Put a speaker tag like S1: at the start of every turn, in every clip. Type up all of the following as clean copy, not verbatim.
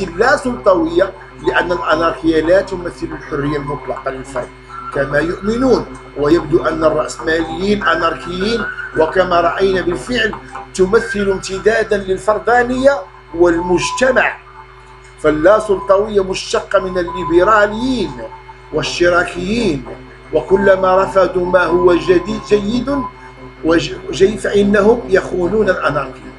S1: لا سلطوية، لأن الأناركية لا تمثل الحرية المطلقة للفرد كما يؤمنون، ويبدو أن الرأسماليين أناركيين، وكما رأينا بالفعل تمثل امتدادا للفردانية والمجتمع. فاللا سلطوية مشتقة من الليبراليين والاشتراكيين، وكلما رفضوا ما هو جيد فإنهم يخونون الأناركية،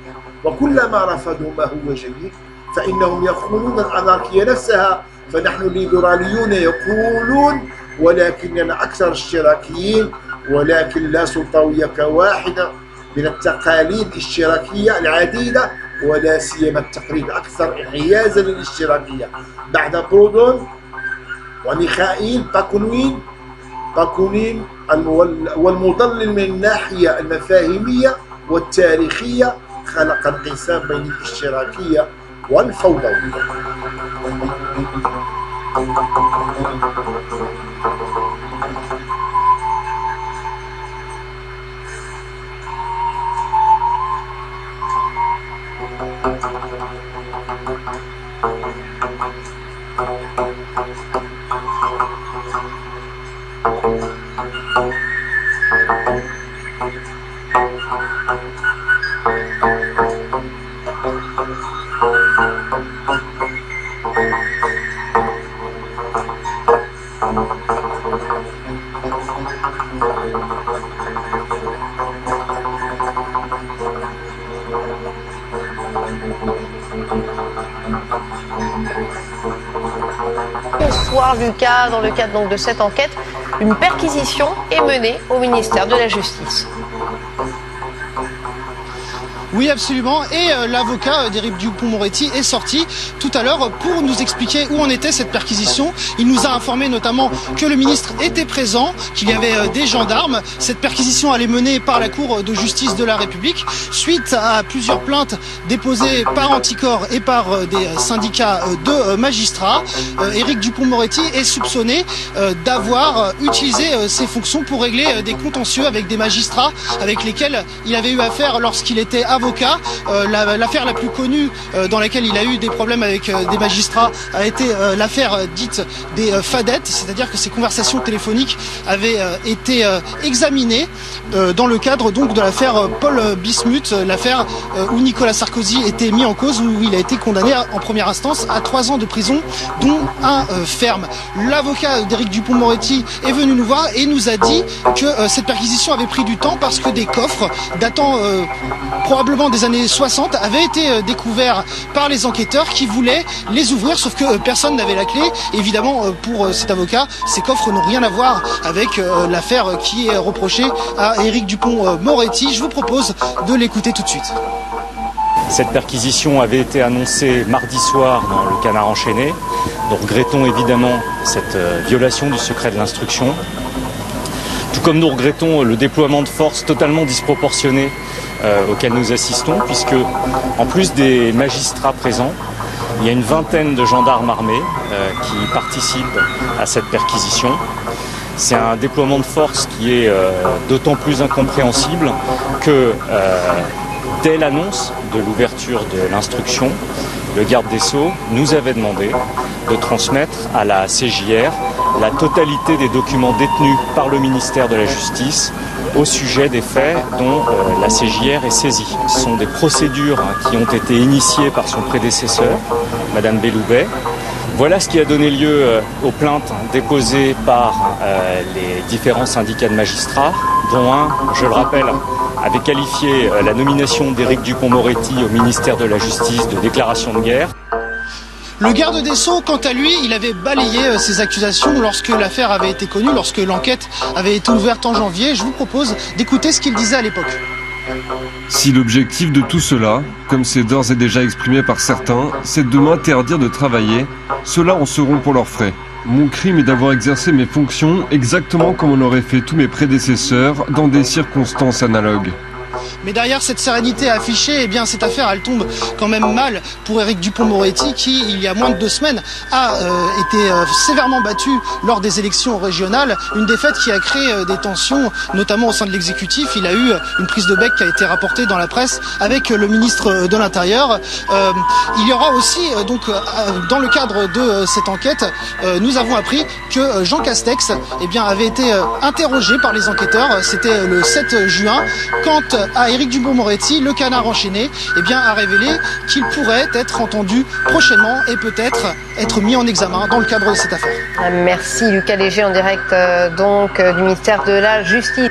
S1: وكلما رفضوا ما هو جيد فإنهم يخونون الأناركية نفسها. فنحن الليبراليون يقولون ولكننا أكثر اشتراكيين، ولكن لا سلطوية كواحدة من التقاليد الاشتراكية العديدة، ولا سيما التقليد أكثر انحيازا للاشتراكية بعد برودون وميخائيل باكونين والمضلل من الناحية المفاهيمية والتاريخية خلق انقسام بين الاشتراكية والفوضوية.
S2: Soir, Lucas, dans le cadre donc de cette enquête, une perquisition est menée au ministère de la Justice.
S3: Oui, absolument. Et l'avocat d'Éric Dupond-Moretti est sorti tout à l'heure pour nous expliquer où en était cette perquisition. Il nous a informé notamment que le ministre était présent, qu'il y avait des gendarmes. Cette perquisition allait menée par la Cour de justice de la République suite à plusieurs plaintes déposées par Anticor et par des syndicats de magistrats. Éric Dupond-Moretti est soupçonné d'avoir utilisé ses fonctions pour régler des contentieux avec des magistrats avec lesquels il avait eu affaire lorsqu'il était avocat. L'affaire la plus connue dans laquelle il a eu des problèmes avec des magistrats a été l'affaire dite des fadettes, c'est-à-dire que ces conversations téléphoniques avaient été examinées dans le cadre donc de l'affaire Paul Bismuth, l'affaire où Nicolas Sarkozy était mis en cause, où il a été condamné en première instance à 3 ans de prison, dont un ferme. L'avocat d'Éric Dupond-Moretti est venu nous voir et nous a dit que cette perquisition avait pris du temps parce que des coffres datant probablement des années 60 avaient été découverts par les enquêteurs qui voulaient les ouvrir, sauf que personne n'avait la clé. Évidemment, pour cet avocat, ces coffres n'ont rien à voir avec l'affaire qui est reprochée à Éric Dupond-Moretti. Je vous propose de l'écouter tout de suite.
S4: Cette perquisition avait été annoncée mardi soir dans le Canard enchaîné. Nous regrettons évidemment cette violation du secret de l'instruction. Tout comme nous regrettons le déploiement de forces totalement disproportionné auquel nous assistons, puisque en plus des magistrats présents, il y a une vingtaine de gendarmes armés qui participent à cette perquisition. C'est un déploiement de force qui est d'autant plus incompréhensible que dès l'annonce de l'ouverture de l'instruction, le garde des Sceaux nous avait demandé de transmettre à la CJR la totalité des documents détenus par le ministère de la Justice au sujet des faits dont la CJR est saisie. Ce sont des procédures qui ont été initiées par son prédécesseur, Madame Belloubet. Voilà ce qui a donné lieu aux plaintes déposées par les différents syndicats de magistrats, dont un, je le rappelle, avait qualifié la nomination d'Éric Dupond-Moretti au ministère de la Justice de déclaration de guerre.
S3: Le garde des Sceaux, quant à lui, il avait balayé ces accusations lorsque l'affaire avait été connue, lorsque l'enquête avait été ouverte en janvier. Je vous propose d'écouter ce qu'il disait à l'époque.
S5: Si l'objectif de tout cela, comme c'est d'ores et déjà exprimé par certains, c'est de m'interdire de travailler, ceux-là en seront pour leurs frais. Mon crime est d'avoir exercé mes fonctions exactement comme on aurait fait tous mes prédécesseurs dans des circonstances analogues.
S3: Mais derrière cette sérénité affichée, eh bien cette affaire elle tombe quand même mal pour Éric Dupond-Moretti qui, il y a moins de 2 semaines, a été sévèrement battu lors des élections régionales. Une défaite qui a créé des tensions, notamment au sein de l'exécutif. Il a eu une prise de bec qui a été rapportée dans la presse avec le ministre de l'Intérieur. Il y aura aussi, donc, dans le cadre de cette enquête, nous avons appris que Jean Castex eh bien, avait été interrogé par les enquêteurs. C'était le 7 juin. Quant à Éric Dupond-Moretti, le canard enchaîné eh bien, a révélé qu'il pourrait être entendu prochainement et peut-être être mis en examen dans le cadre de cette affaire.
S2: Merci Lucas Léger en direct du ministère de la Justice.